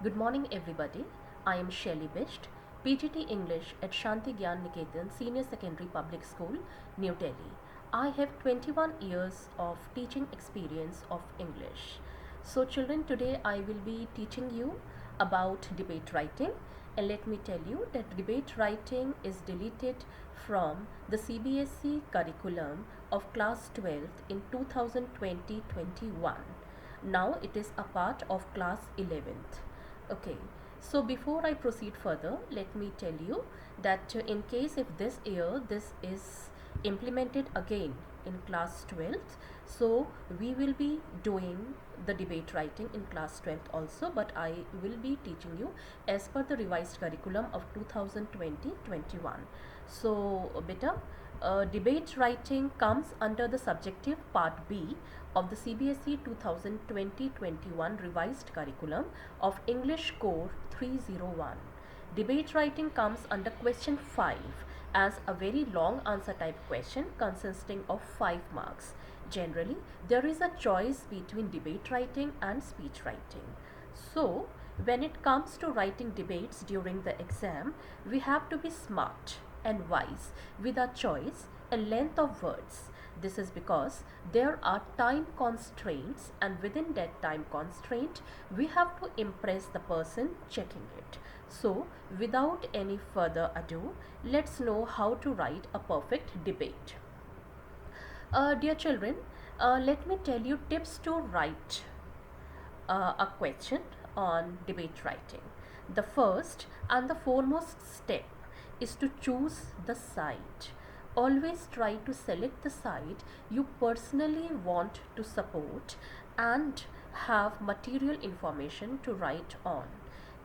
Good morning, everybody. I am Shelly Bisht, PGT English at Shanti Gyan Niketan Senior Secondary Public School, New Delhi. I have 21 years of teaching experience of English. So, children, today I will be teaching you about debate writing. And let me tell you that debate writing is deleted from the CBSE curriculum of class 12th in 2020-21. Now it is a part of class 11th. Okay, so before I proceed further, let me tell you that in case if this year this is implemented again in class 12th, so we will be doing the debate writing in class 12th also, but I will be teaching you as per the revised curriculum of 2020-21. So beta, debate writing comes under the subjective part B of the CBSE 2020-21 revised curriculum of English Core 301. Debate writing comes under question 5 as a very long answer type question consisting of 5 marks. Generally, there is a choice between debate writing and speech writing. So, when it comes to writing debates during the exam, we have to be smart and wise with our choice and length of words. This is because there are time constraints, and within that time constraint, we have to impress the person checking it. So, without any further ado, let's know how to write a perfect debate. Dear children, let me tell you tips to write a question on debate writing. The first and the foremost step is to choose the side. Always try to select the side you personally want to support and have material information to write on.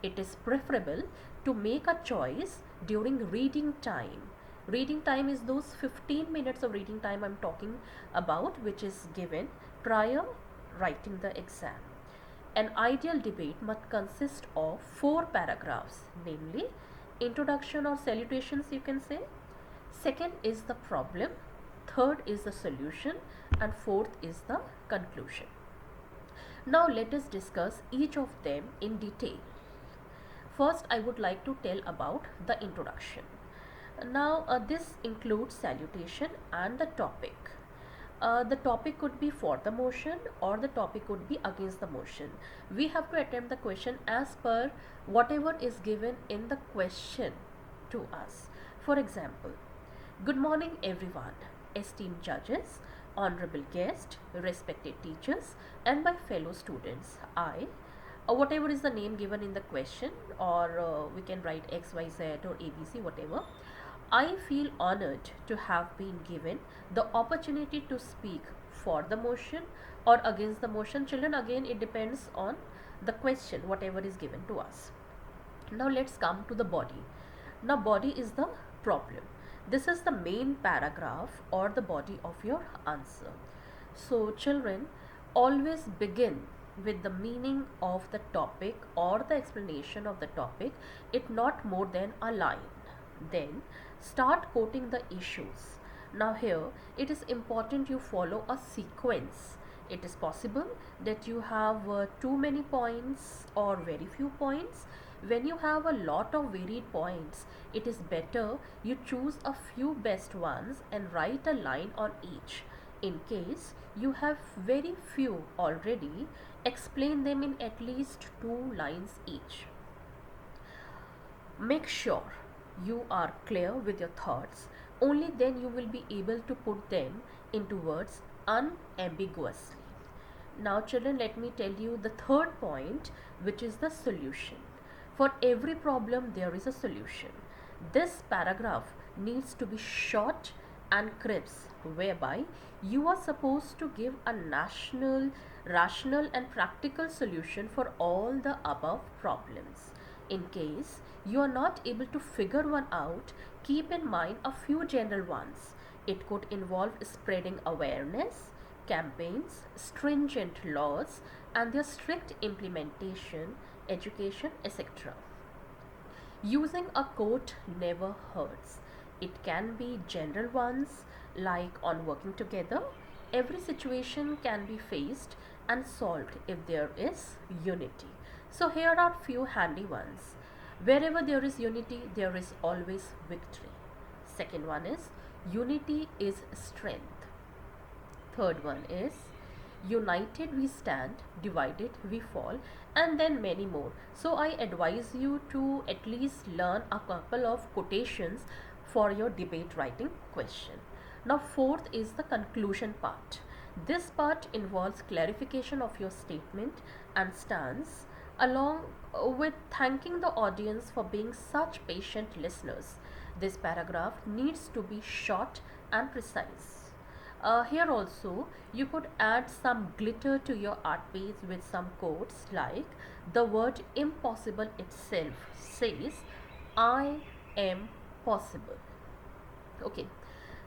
It is preferable to make a choice during reading time. Reading time is those 15 minutes of reading time I'm talking about, which is given prior writing the exam. An ideal debate must consist of 4 paragraphs, namely introduction or salutations, you can say. Second is the problem, third is the solution, and fourth is the conclusion. Now let us discuss each of them in detail. First, I would like to tell about the introduction. Now, this includes salutation and the topic. The topic could be for the motion or the topic could be against the motion. We have to attempt the question as per whatever is given in the question to us. For example, good morning everyone, esteemed judges, honorable guests, respected teachers, and my fellow students. Whatever is the name given in the question, or we can write XYZ or ABC, whatever. I feel honored to have been given the opportunity to speak for the motion or against the motion. Children, again, it depends on the question, whatever is given to us. Now, let's come to the body. Now, body is the problem. This is the main paragraph or the body of your answer. So, children, always begin with the meaning of the topic or the explanation of the topic, it not more than a line. Then start quoting the issues. Now here it is important you follow a sequence. It is possible that you have too many points or very few points. When you have a lot of varied points, it is better you choose a few best ones and write a line on each. In case you have very few already, explain them in at least 2 lines each. Make sure you are clear with your thoughts. Only then you will be able to put them into words unambiguously. Now children, let me tell you the third point, which is the solution. For every problem there is a solution. This paragraph needs to be short and crisp, whereby you are supposed to give a national, rational and practical solution for all the above problems. In case you are not able to figure one out, keep in mind a few general ones. It could involve spreading awareness, campaigns, stringent laws, and their strict implementation, education, etc. Using a quote never hurts. It can be general ones like on working together. Every situation can be faced and solved if there is unity. So here are few handy ones. Wherever there is unity, there is always victory. Second one is unity is strength. Third one is united we stand, divided we fall, and then many more. So I advise you to at least learn a couple of quotations for your debate writing question. Now, fourth is the conclusion part. This part involves clarification of your statement and stance, along with thanking the audience for being such patient listeners. This paragraph needs to be short and precise. Here also, you could add some glitter to your art piece with some quotes like the word impossible itself says, I am possible. Okay,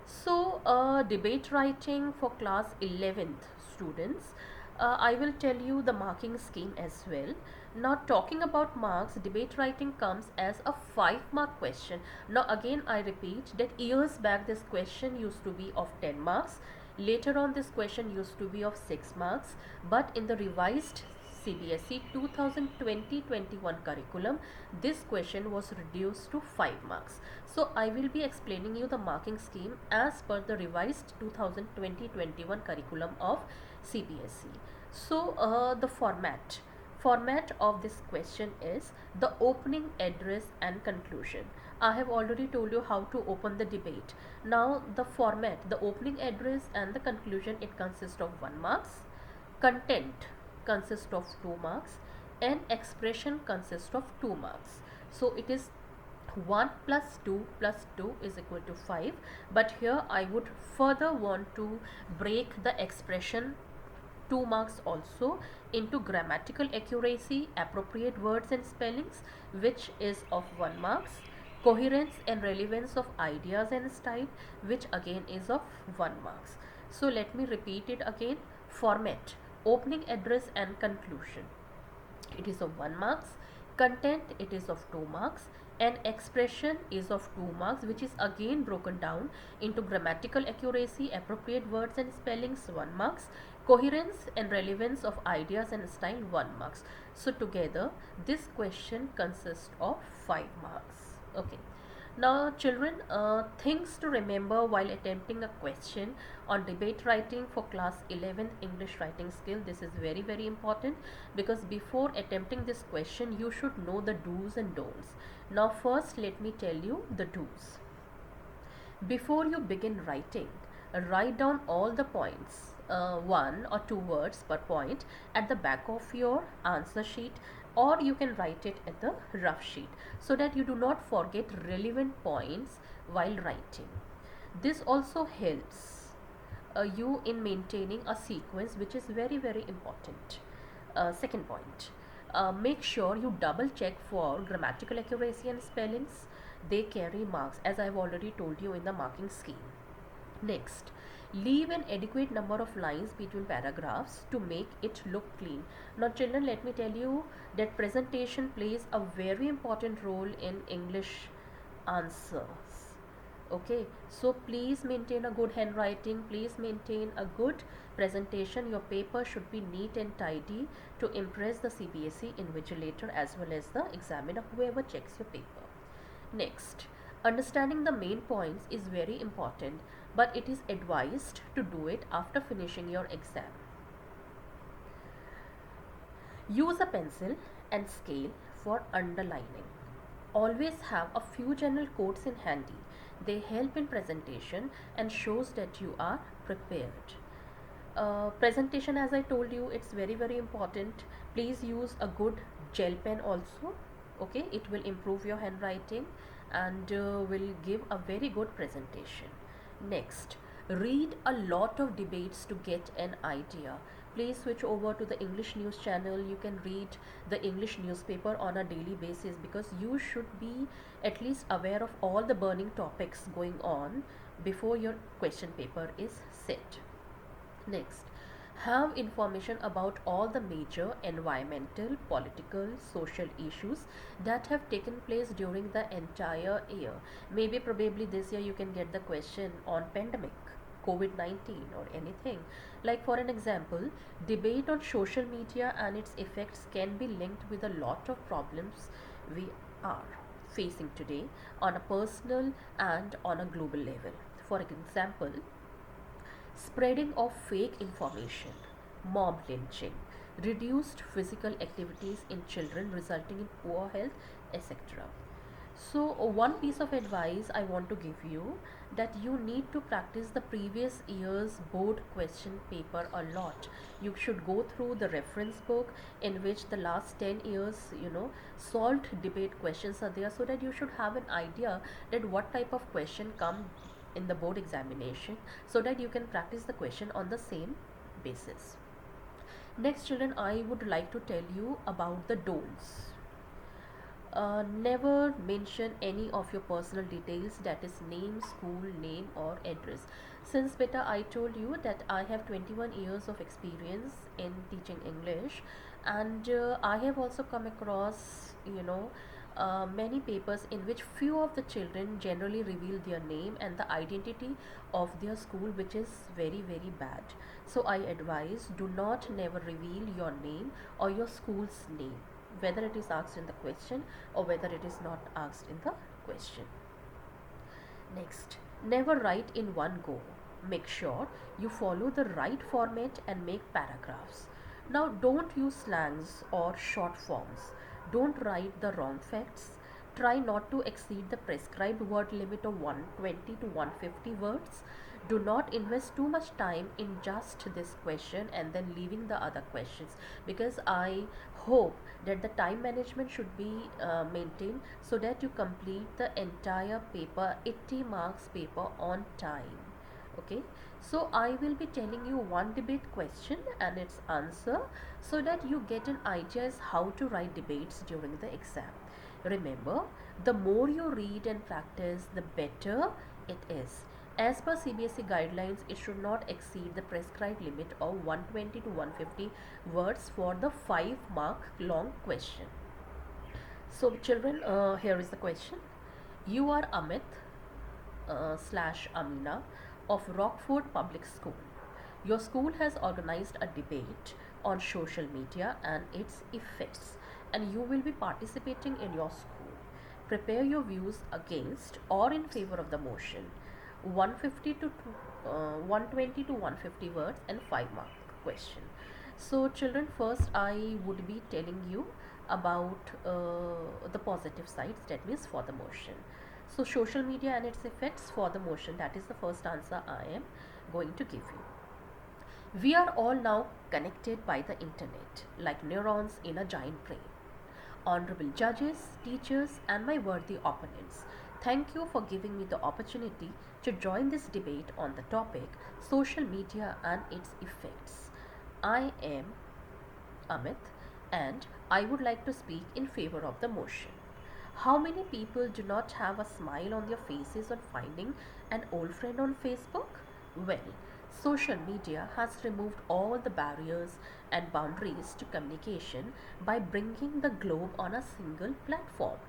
so debate writing for class 11th students, I will tell you the marking scheme as well. Now, talking about marks, debate writing comes as a 5-mark question. Now again I repeat that years back this question used to be of 10 marks. Later on this question used to be of 6 marks, but in the revised CBSE 2020-21 curriculum, this question was reduced to 5 marks. So I will be explaining you the marking scheme as per the revised 2020-21 curriculum of CBSE. So the format of this question is the opening address and conclusion. I have already told you how to open the debate. Now the format, the opening address and the conclusion, it consists of 1 marks. Content consists of 2 marks and expression consists of 2 marks. So it is 1 plus 2 is equal to 5, but here I would further want to break the expression 2 marks also into grammatical accuracy, appropriate words and spellings, which is of 1 marks, coherence and relevance of ideas and style, which again is of 1 marks. So let me repeat it again. Format, opening address and conclusion, it is of 1 marks. Content, it is of 2 marks, and expression is of 2 marks, which is again broken down into grammatical accuracy, appropriate words and spellings 1 marks, coherence and relevance of ideas and style 1 marks. So together this question consists of 5 marks. Okay. Now children, things to remember while attempting a question on debate writing for class 11th English writing skill. This is very important, because before attempting this question you should know the do's and don'ts. Now first let me tell you the do's. Before you begin writing, write down all the points, 1 or 2 words per point, at the back of your answer sheet, or you can write it at the rough sheet, so that you do not forget relevant points while writing. This also helps you in maintaining a sequence, which is very important. Second point, make sure you double check for grammatical accuracy and spellings. They carry marks, as I have already told you in the marking scheme. Next, leave an adequate number of lines between paragraphs to make it look clean. Now children, let me tell you that presentation plays a very important role in English answers. Okay, so please maintain a good handwriting, please maintain a good presentation. Your paper should be neat and tidy to impress the CBSE invigilator as well as the examiner, whoever checks your paper. Next, understanding the main points is very important, but it is advised to do it after finishing your exam. Use a pencil and scale for underlining. Always have a few general quotes in handy. They help in presentation and shows that you are prepared. Presentation, as I told you, it's very important. Please use a good gel pen also. Okay, it will improve your handwriting and will give a very good presentation. Next, read a lot of debates to get an idea. Please switch over to the English news channel. You can read the English newspaper on a daily basis, because you should be at least aware of all the burning topics going on before your question paper is set. Next, have information about all the major environmental, political, social issues that have taken place during the entire year. Maybe probably this year you can get the question on pandemic, COVID-19 or anything. Like, for an example, debate on social media and its effects can be linked with a lot of problems we are facing today on a personal and on a global level. For example, spreading of fake information, mob lynching, reduced physical activities in children resulting in poor health, etc. So, one piece of advice I want to give you, that you need to practice the previous year's board question paper a lot. You should go through the reference book in which the last 10 years, solved debate questions are there, so that you should have an idea that what type of question come in the board examination, so that you can practice the question on the same basis. Next, children, I would like to tell you about the don'ts. Never mention any of your personal details, that is name, school name or address. Since beta I told you that I have 21 years of experience in teaching English, and I have also come across many papers in which few of the children generally reveal their name and the identity of their school, which is very very bad. So I advise, do not never reveal your name or your school's name, whether it is asked in the question or whether it is not asked in the question. Next, never write in one go. Make sure you follow the right format and make paragraphs. Now, don't use slangs or short forms. Don't write the wrong facts. Try not to exceed the prescribed word limit of 120 to 150 words. Do not invest too much time in just this question and then leaving the other questions, because I hope that the time management should be maintained, so that you complete the entire paper, 80 marks paper, on time. Okay, so I will be telling you one debate question and its answer, so that you get an idea as how to write debates during the exam. Remember, the more you read and practice, the better it is. As per CBSE guidelines, it should not exceed the prescribed limit of 120 to 150 words for the 5-mark long question. So, children, here is the question. You are Amit slash Amina of Rockford Public School. Your school has organized a debate on social media and its effects, and you will be participating in your school. Prepare your views against or in favor of the motion. 150 to 120 to 150 words and 5-mark question. So, children, first I would be telling you about the positive sides, that means for the motion. So, social media and its effects for the motion, that is the first answer I am going to give you. We are all now connected by the internet, like neurons in a giant brain. Honorable judges, teachers, and my worthy opponents, thank you for giving me the opportunity to join this debate on the topic social media and its effects. I am Amit, and I would like to speak in favor of the motion. How many people do not have a smile on their faces on finding an old friend on Facebook? Well, social media has removed all the barriers and boundaries to communication by bringing the globe on a single platform.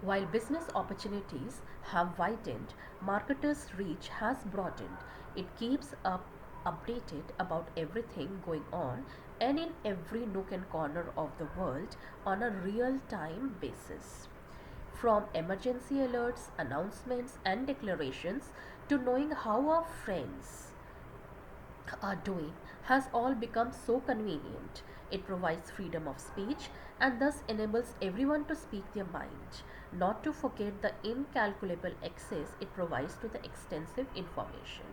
While business opportunities have widened, marketers' reach has broadened. It keeps up updated about everything going on and in every nook and corner of the world on a real time basis. From emergency alerts, announcements, and declarations to knowing how our friends are doing has all become so convenient. It provides freedom of speech and thus enables everyone to speak their mind, not to forget the incalculable access it provides to the extensive information.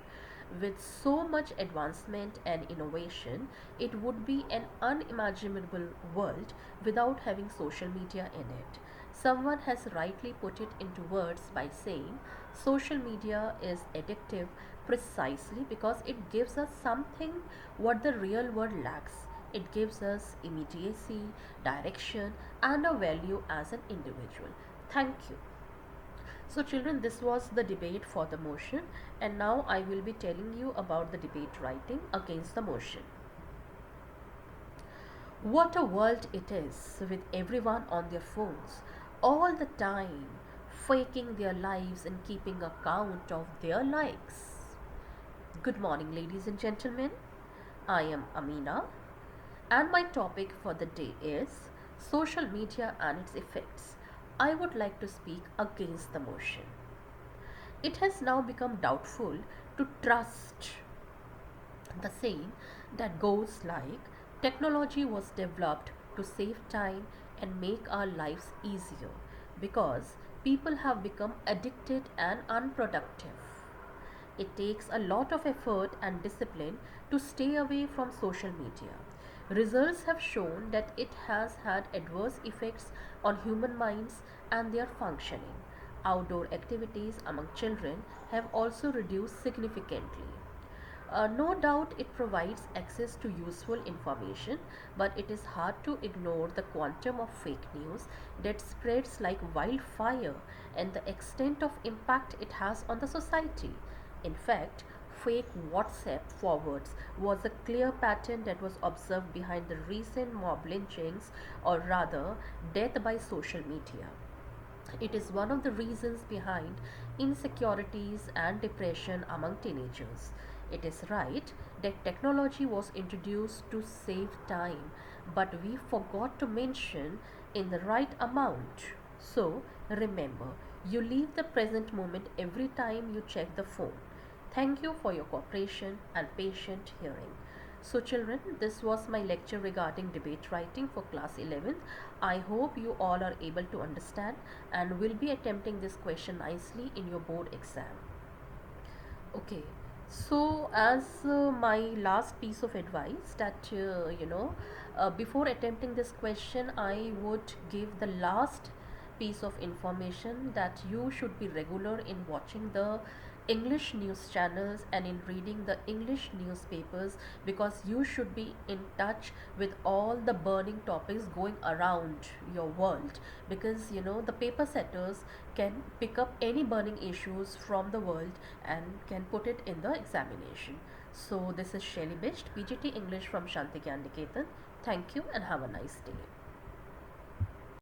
With so much advancement and innovation, it would be an unimaginable world without having social media in it. Someone has rightly put it into words by saying social media is addictive precisely because it gives us something what the real world lacks. It gives us immediacy, direction, and a value as an individual. Thank you. So, children, this was the debate for the motion, and now I will be telling you about the debate writing against the motion. What a world it is, with everyone on their phones all the time, faking their lives and keeping a count of their likes. Good morning, ladies and gentlemen. I am Amina, and my topic for the day is social media and its effects. I would like to speak against the motion. It has now become doubtful to trust the saying that goes like technology was developed to save time and make our lives easier because people have become addicted and unproductive. It takes a lot of effort and discipline to stay away from social media. Results have shown that it has had adverse effects on human minds and their functioning. Outdoor activities among children have also reduced significantly. No doubt it provides access to useful information, but it is hard to ignore the quantum of fake news that spreads like wildfire and the extent of impact it has on the society. In fact, fake WhatsApp forwards was a clear pattern that was observed behind the recent mob lynchings, or rather, death by social media. It is one of the reasons behind insecurities and depression among teenagers. It is right that technology was introduced to save time, but we forgot to mention in the right amount. So, remember, you leave the present moment every time you check the phone. Thank you for your cooperation and patient hearing. So children, this was my lecture regarding debate writing for class 11th. I hope you all are able to understand and will be attempting this question nicely in your board exam. Okay, so as my last piece of advice that before attempting this question, I would give the last piece of information that you should be regular in watching the English news channels and in reading the English newspapers, because you should be in touch with all the burning topics going around your world, because the paper setters can pick up any burning issues from the world and can put it in the examination. So this is Shelly Bisht, PGT English from Shanti Gyan Niketan. Thank you and have a nice day.